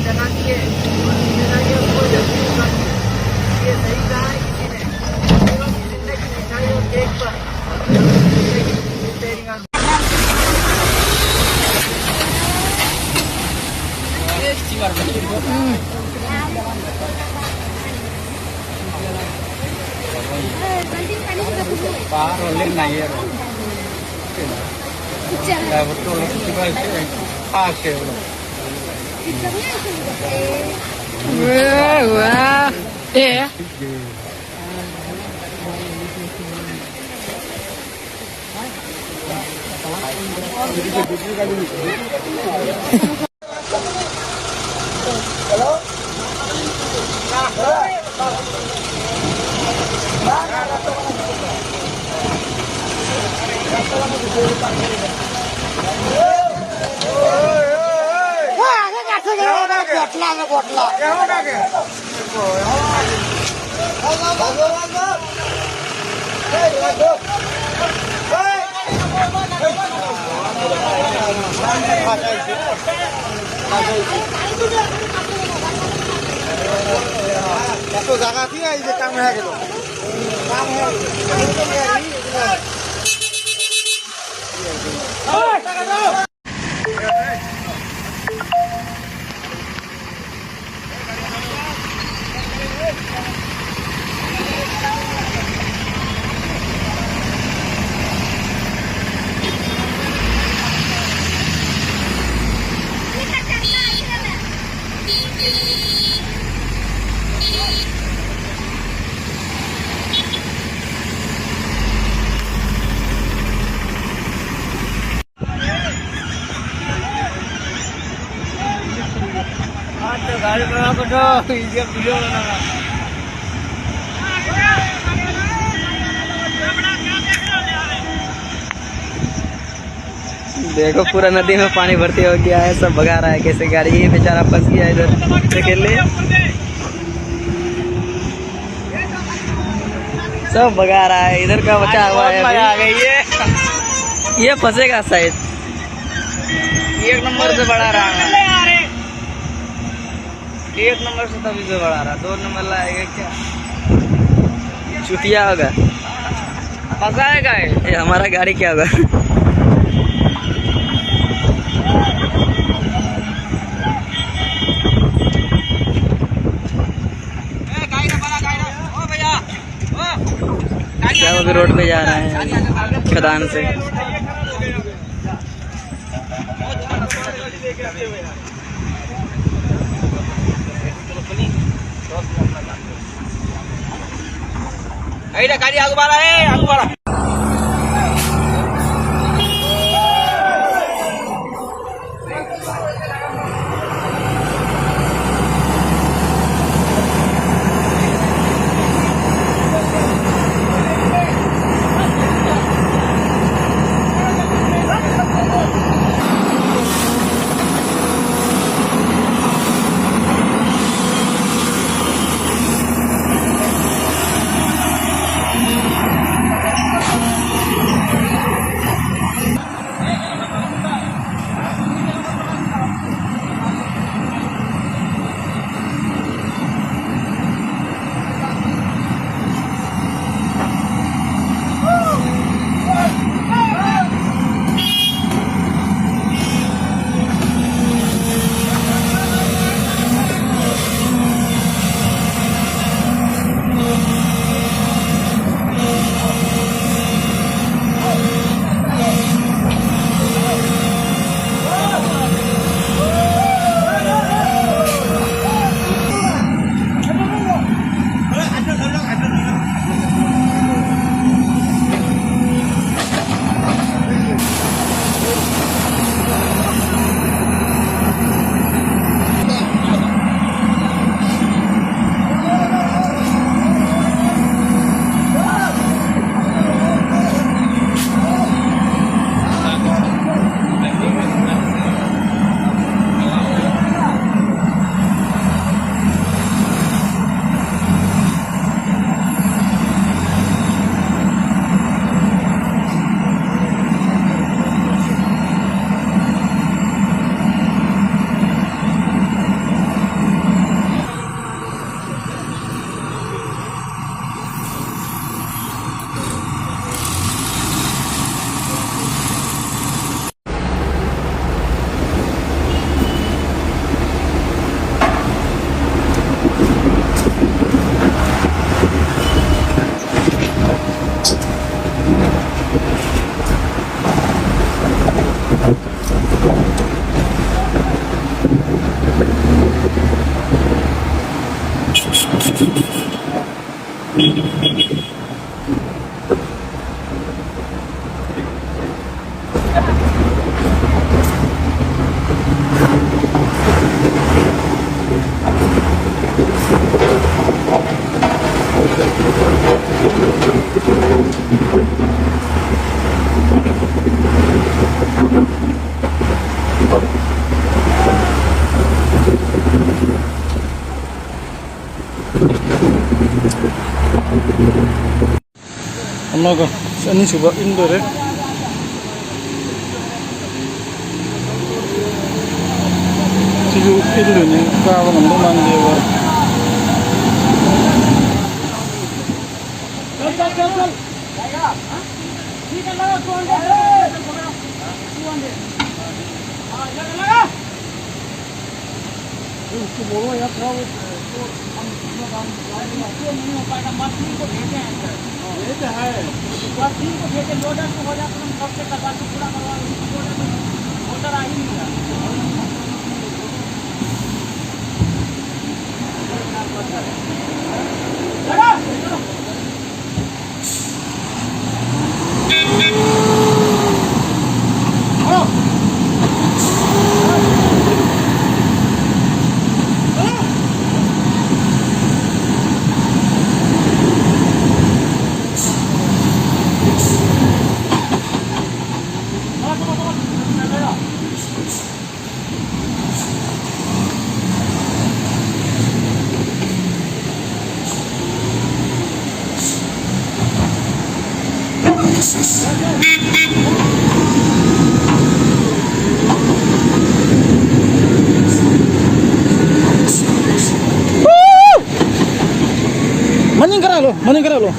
जगा दिए उसको जल्दी ये सही कहा है किसी ने जिंदगी की मिठाई और केक पर Wah, ya. तो जगह थी ये काम है काम है गाड़ी बना को वीडियो बनाना देखो पूरा नदी में पानी भर्ती हो गया है, सब भगा रहा है कैसे गाड़ी। ये बेचारा फंस गया इधर अकेले, सब भगा रहा है। इधर का बचा हुआ है, मजा आ गई। ये फंसेगा शायद, एक नंबर से बढ़ा रहा है, एक नंबर से तभी से बढ़ा रहा, 2 नंबर लाएगा क्या, चुतिया होगा, फंसाएगा ये हमारा गाड़ी क्या होगा। सब अभी रोड पे जा रहे हैं खदान से। गाड़ी आगू वाला है, आगू वाला Naga. Ini coba indoor ya. Siyu itu nih, kawan untuk mandi ya. Maning kara lo.